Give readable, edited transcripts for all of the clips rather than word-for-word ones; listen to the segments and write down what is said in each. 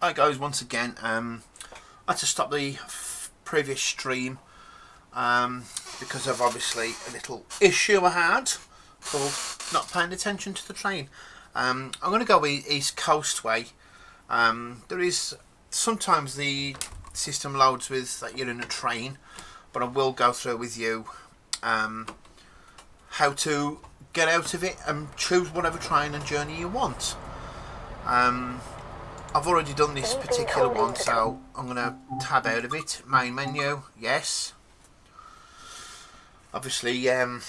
Hi guys, once again, I had to stop the previous stream because of obviously a little issue I had called not paying attention to the train. I'm going to go East Coast way. There is sometimes the system loads with that you're in a train, but I will go through with you how to get out of it and choose whatever train and journey you want. I've already done this particular one, so I'm going to tab out of it. Main menu, yes. Obviously, Train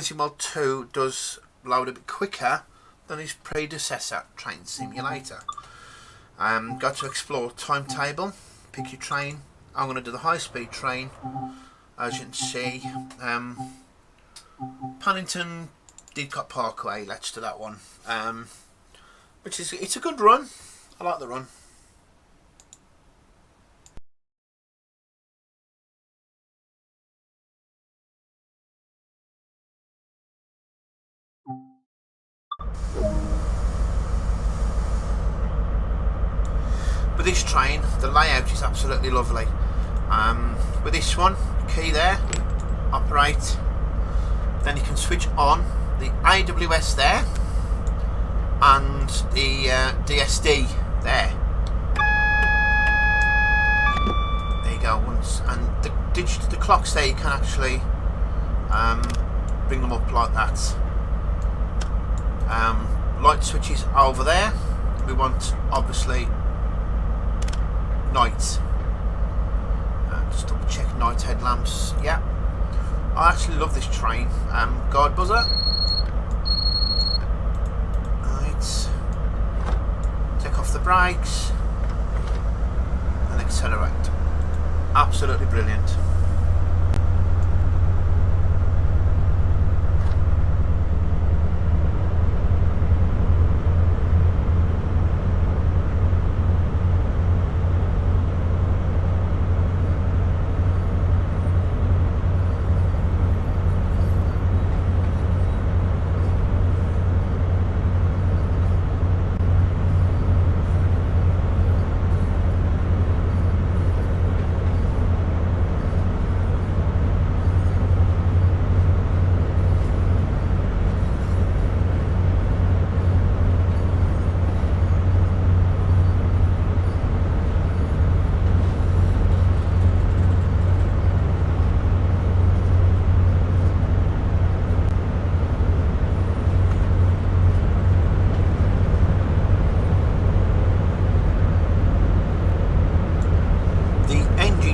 Sim 2 does load a bit quicker than his predecessor, Train Simulator. Go to explore timetable, pick your train. I'm going to do the high-speed train. As you can see, Paddington Didcot Parkway. Let's do that one. It's a good run. I like the run. With this train, the layout is absolutely lovely. With this one, key there, operate. Then you can switch on the AWS there and the DSD there. There you go. And the clocks there, you can actually bring them up like that. Light switches over there. We want obviously night. Just double check night headlamps. Yeah, I actually love this train. Guard buzzer. Take off the brakes and accelerate. Absolutely brilliant.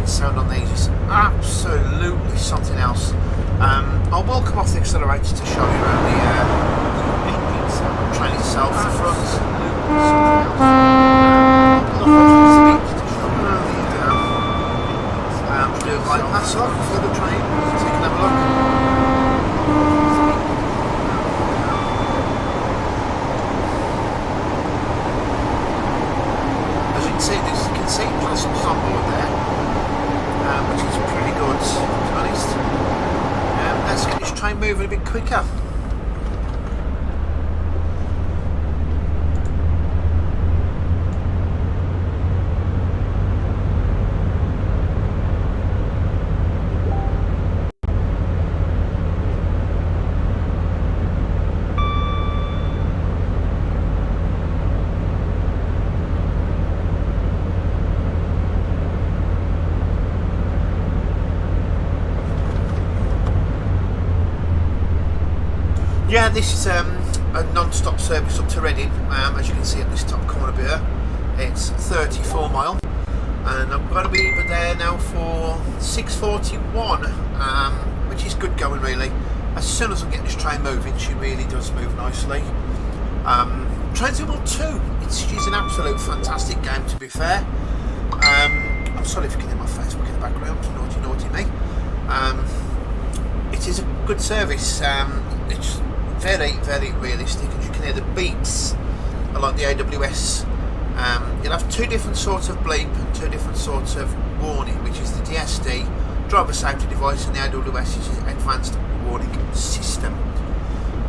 Sound on these is absolutely something else. I will come off the accelerator to show you around the engine sound, the train itself, the front, something else. Do a bypass up for the train, so you can have a look. As you can see passengers on board there. Which is pretty good, to be honest. Let's get this train moving a bit quicker. Yeah, this is a non-stop service up to Reading. As you can see at this top corner here, it's 34 mile, and I'm going to be there now for 6:41, which is good going really. As soon as I get this train moving, she really does move nicely. Train Sim 2, she's an absolute fantastic game, to be fair. I'm sorry if you can hear my Facebook in the background, naughty me. It is a good service. It's very, very realistic, and you can hear the beeps like the AWS. You'll have two different sorts of bleep and two different sorts of warning, which is the DSD, driver safety device, and the AWS, which is advanced warning system.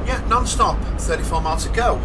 Yeah, non-stop, 34 miles to go.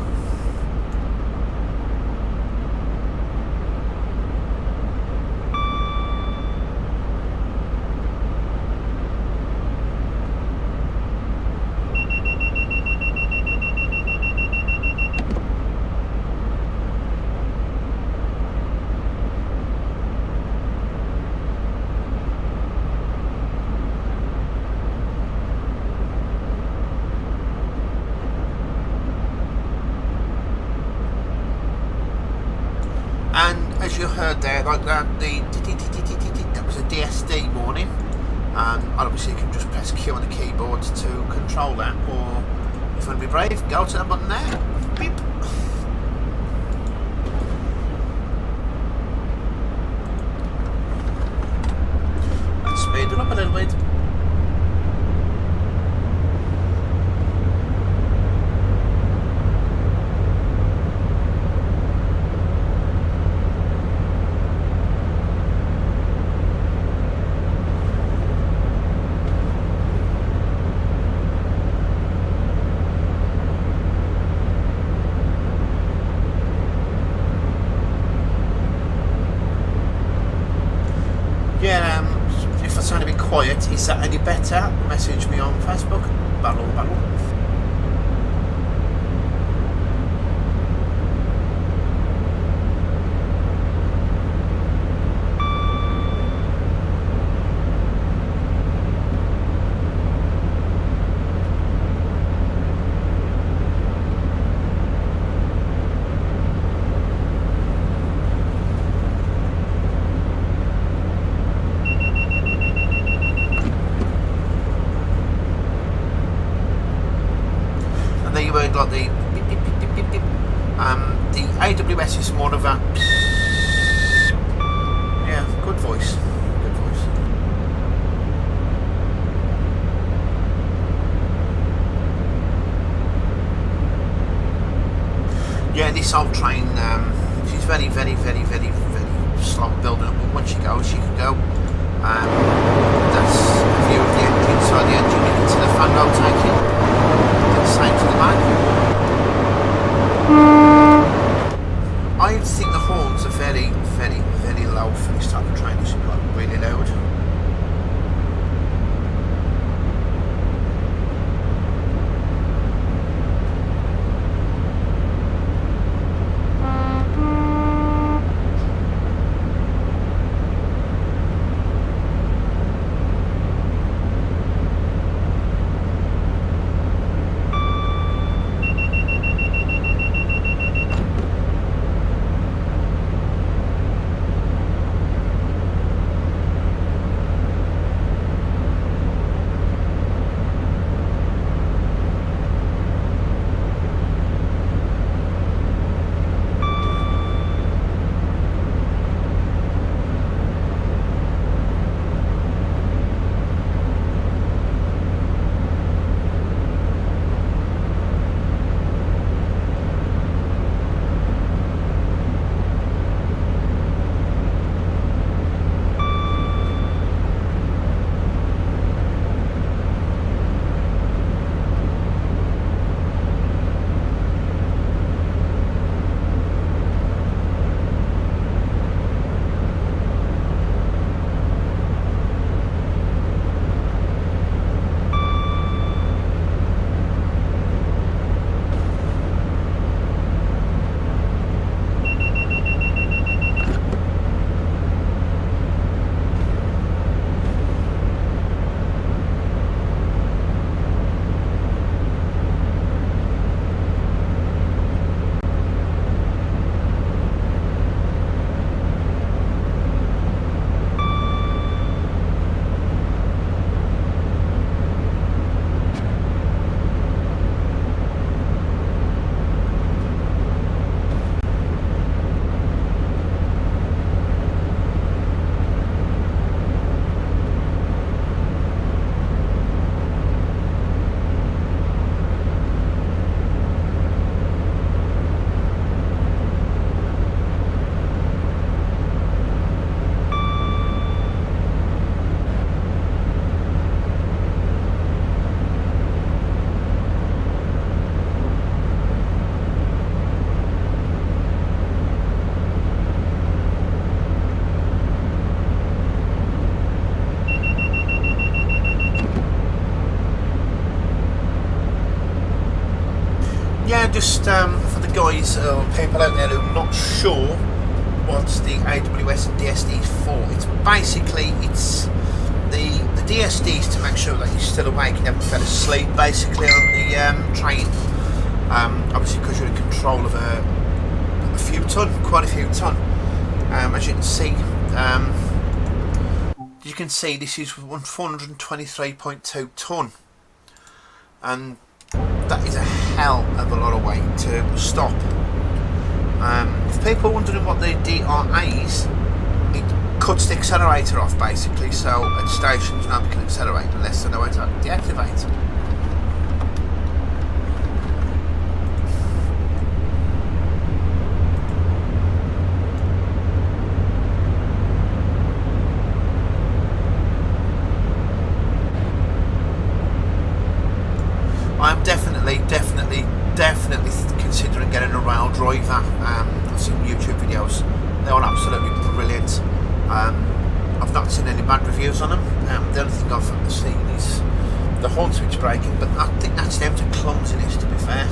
as you heard there, like that, that was a DSD warning. And obviously you can just press Q on the keyboard to control that, or if you want to be brave, go to that button there. Beep. Let's speed it up a little bit. If I sound a bit quiet, is that any better? Message me on Facebook. Battle. Like the beep, beep, beep, beep, beep. The AWS is more of a good voice. Yeah, this old train, she's very, very, very, very, very slow building up, but once she goes, she can go. That's a view of the engine, so the engine you can see the fan rotating. Same to the back. I think the horns are very, very, very low for this type of train. They should be like really loud. Yeah, just for the guys or people out there who are not sure what the AWS and DSD is for, it's basically the DSD is to make sure that you're still awake and haven't fell asleep basically on the train. Obviously because you're in control of quite a few ton. As you can see this is 423.2 tonne, and that is a hell of a lot of weight to stop. If people are wondering what the DRA is, it cuts the accelerator off basically, so at stations nobody can accelerate unless they know how to deactivate. I'm definitely considering getting a rail driver. I've seen YouTube videos, they're all absolutely brilliant. I've not seen any bad reviews on them. The only thing I've seen is the horn switch braking, but I think that's down to clumsiness, to be fair.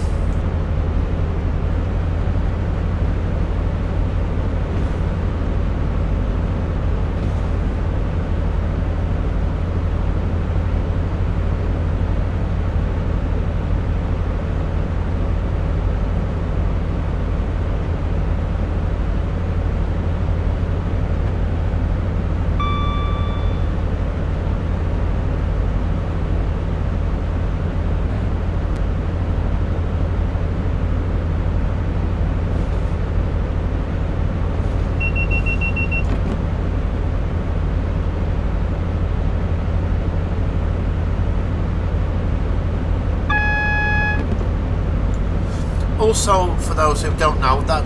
Also, for those who don't know, that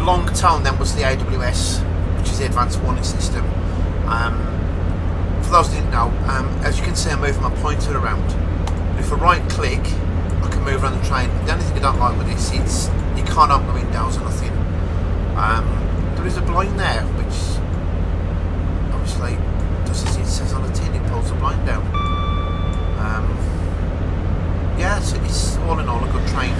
long tone then was the AWS, which is the Advanced Warning System. For those who didn't know, as you can see, I'm moving my pointer around. If I right click, I can move around the train. The only thing I don't like with this is you can't open the windows or nothing. There is a blind there, which obviously does as it says on the tin, it pulls the blind down. Yeah, so it's all in all a good train.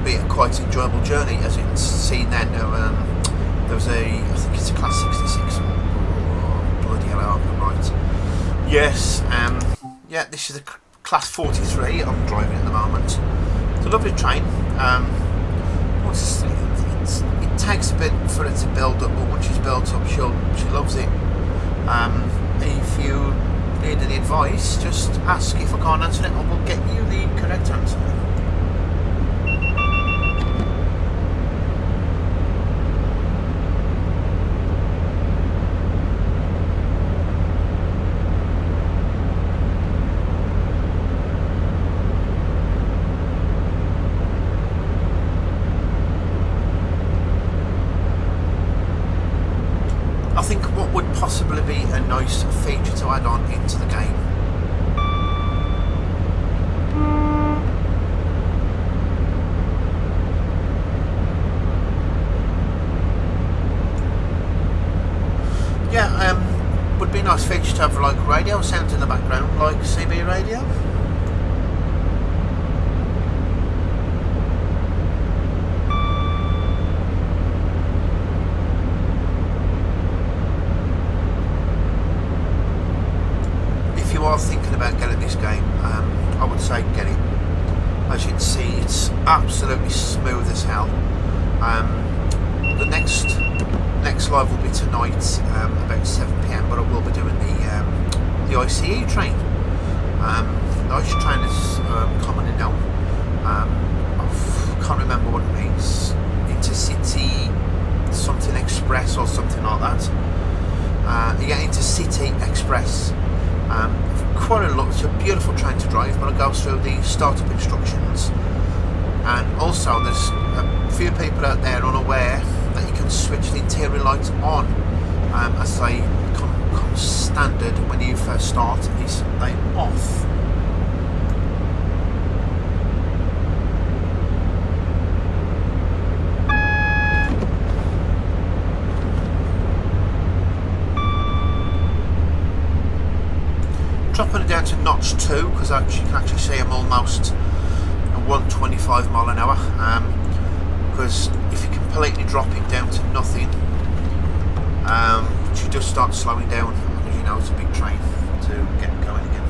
Be a quite enjoyable journey, as you can see then. There was I think it's a Class 66. Oh, bloody hell, I hope I'm right. Yes, yeah, this is a Class 43 I'm driving at the moment. It's a lovely train. It takes a bit for it to build up, but once she's built up, she loves it. If you need any advice, just ask. If I can't answer it, I will get you the correct answer. I think what would possibly be a nice feature to add on into the game. Yeah, would be a nice feature to have like radio sounds in the background, like CB radio. Are thinking about getting this game, I would say get it. As you can see, it's absolutely smooth as hell. The next live will be tonight about 7 PM, but I will be doing the ICE train. The ICE train is commonly known. I can't junctions. And also there's a few people out there unaware that you can switch the interior lights on as they come standard when you first start. Is they off. Dropping it down to notch 2 because you can actually see I'm almost at 125 mile an hour. Because if you completely drop it down to nothing, she does start slowing down, because you know it's a big train to get going again.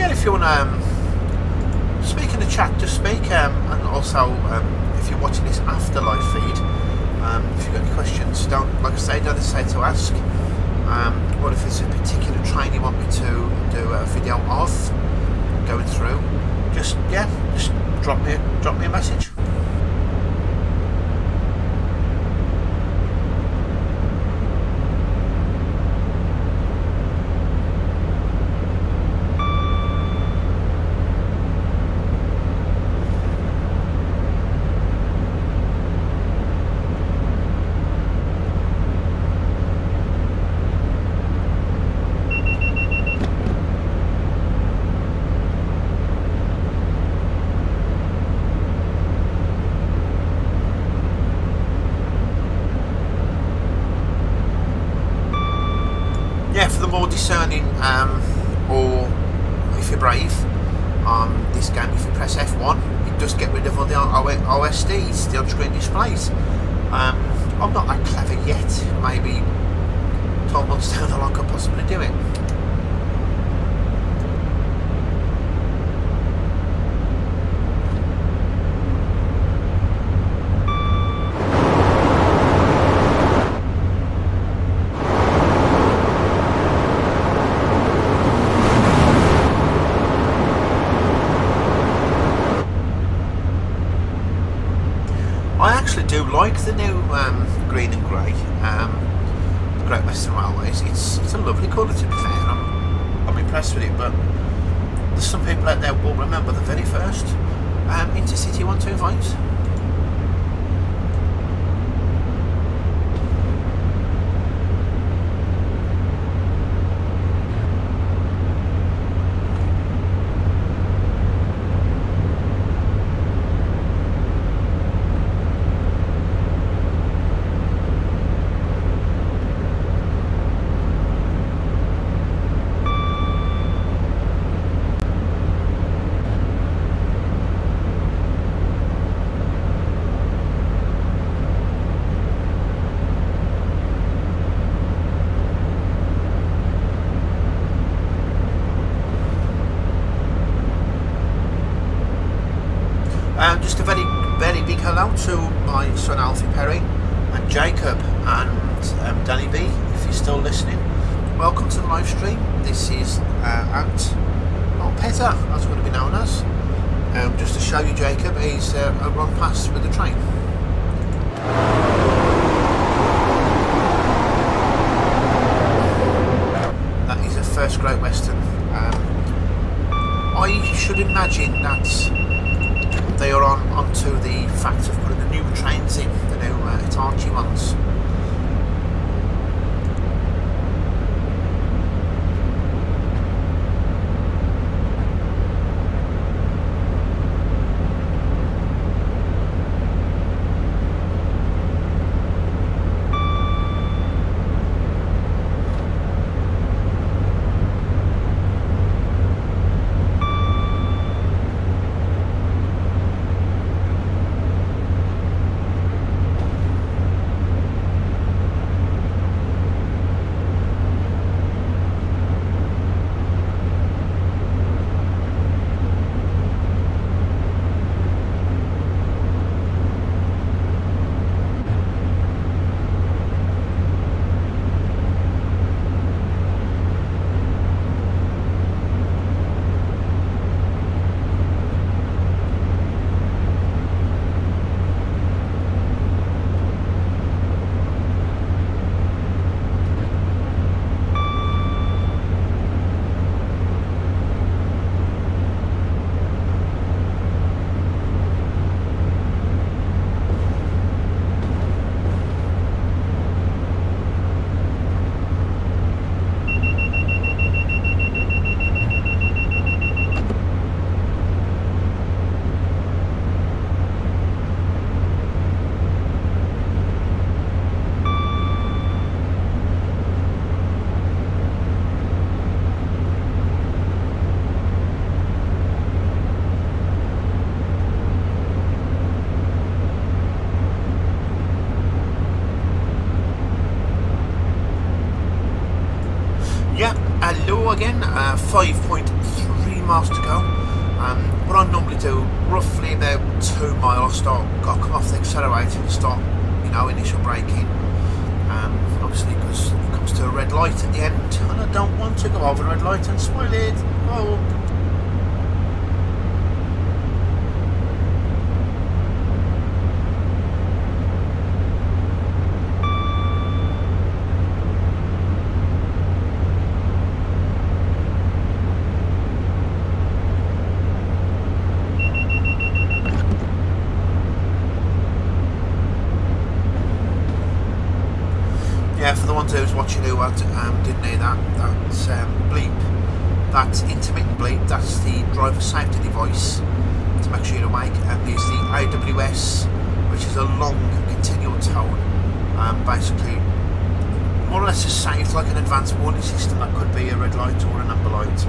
If you want to speak in the chat, just speak, and also if you're watching this afterlife feed, if you've got any questions, don't hesitate to ask. Or if there's a particular train you want me to do a video of going through, just drop me a message. For the more discerning, or if you're brave, this game, if you press F1, it does get rid of all the OSDs, the on-screen displays. I'm not that clever yet. Maybe 12 months down the line I could possibly do it. Do like the new green and grey, Great Western Railways. It's a lovely colour, to be fair. I'm impressed with it, but there's some people out there will remember the very first Intercity 125s. Just a very, very big hello to my son Alfie Perry and Jacob and Danny B, if you're still listening. Welcome to the live stream. This is Ant, or Petter as it's going to be known as. Just to show you Jacob, he's a run past with the train. That is a first British Great Western. I should imagine that they are onto the fact of putting the new trains in, the new Hitachi ones. Yeah, hello again, 5.3 miles to go. What I normally do, roughly about 2 miles, I'll come off the accelerator and start, initial braking. Obviously because it comes to a red light at the end and I don't want to go over the red light and spoil it. Oh. Yeah, for the ones who's watching who didn't know that bleep, that intermittent bleep, that's the driver safety device to make sure you're awake, and there's the AWS, which is a long continual tone, basically more or less the same. It's like an advanced warning system that could be a red light or an amber light.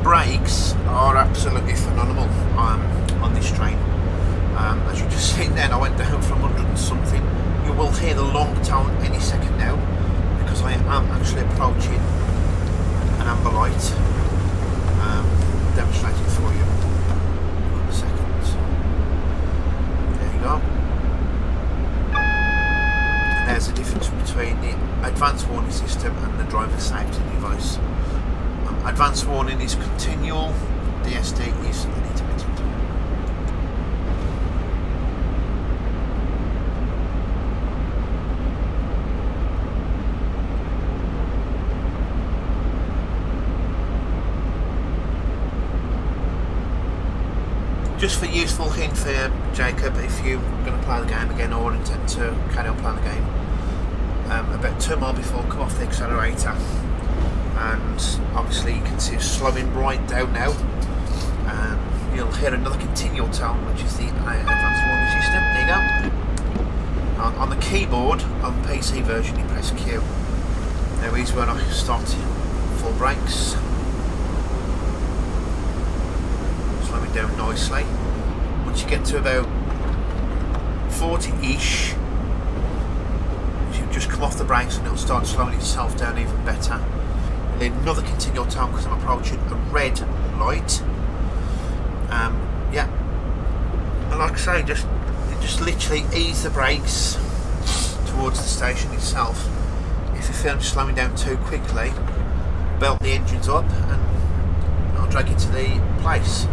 Brakes are absolutely phenomenal on this train. As you just seen then, I went down from 100 and something. You will hear the long tone any second now because I am actually approaching an amber light. Demonstrating for you. One second. There you go. And there's the difference between the advanced warning system and the driver safety device. Advanced warning is continual, DSD is an intermittent. Just for useful hint for Jacob, if you're going to play the game again or intend to carry on playing the game, about 2 miles before I come off the accelerator, and obviously you can see it slowing right down now. You'll hear another continual tone, which is the advanced warning system. There you go. On the keyboard on the PC version, you press Q. Now here's when I start full brakes, slowing down nicely. Once you get to about 40-ish, you just come off the brakes and it'll start slowing itself down even better. And then another continual tone because I'm approaching a red light. Yeah, and like I say, just literally ease the brakes towards the station itself. If you feel them slowing down too quickly, belt the engines up and I'll drag you to the place.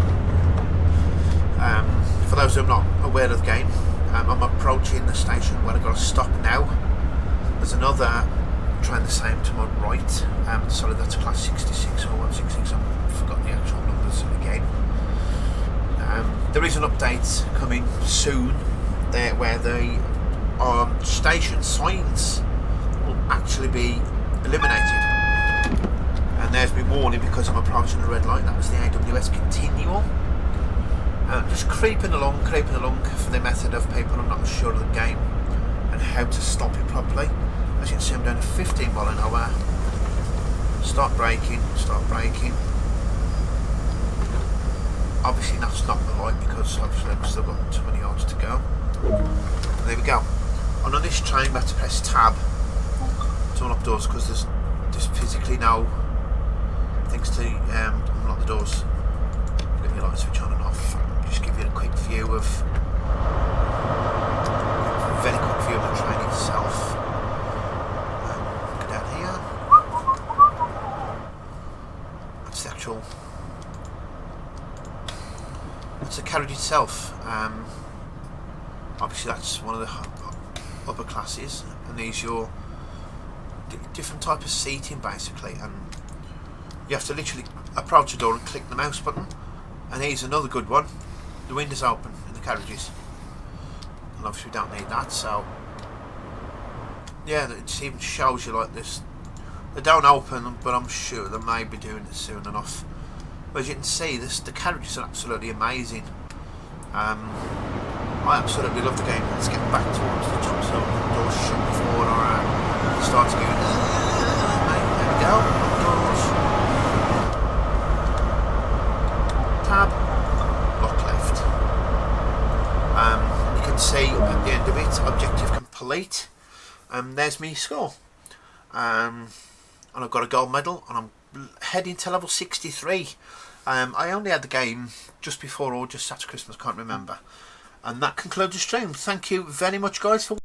For those who are not aware of the game, I'm approaching the station where I've got to stop now. There's another train the same to my right. Sorry, that's class 66 or 166. I forgot the actual numbers again. There is an update coming soon there where the station signs will actually be eliminated. And there's me warning because I'm approaching the red light. That was the AWS continual. Just creeping along for the method of people I'm not sure of the game and how to stop it properly. As you can see, I'm doing a 15 mile an hour. Start braking. Obviously that's not the light because obviously I've still got too many yards to go. And there we go. And on this train we have to press tab to unlock doors because there's physically no things to unlock the doors. Get your light switch on and off. Just give you a quick view of very quick view of the train itself. Go down here. That's the actual. That's the carriage itself. Obviously that's one of the upper classes, and these your different type of seating basically, and you have to literally approach the door and click the mouse button. And here's another good one. The windows open in the carriages, and obviously we don't need that, so yeah, it even shows you like this. They don't open, but I'm sure they may be doing it soon enough. But as you can see, the carriages are absolutely amazing. I absolutely love the game. Let's get back towards the top so the doors shut before I start to go. There we go. Doors. Tab. Lock left. You can see at the end of it, objective complete. There's me score. And I've got a gold medal, and I'm heading to level 63. I only had the game just before or just after Christmas, can't remember. And that concludes the stream. Thank you very much, guys, for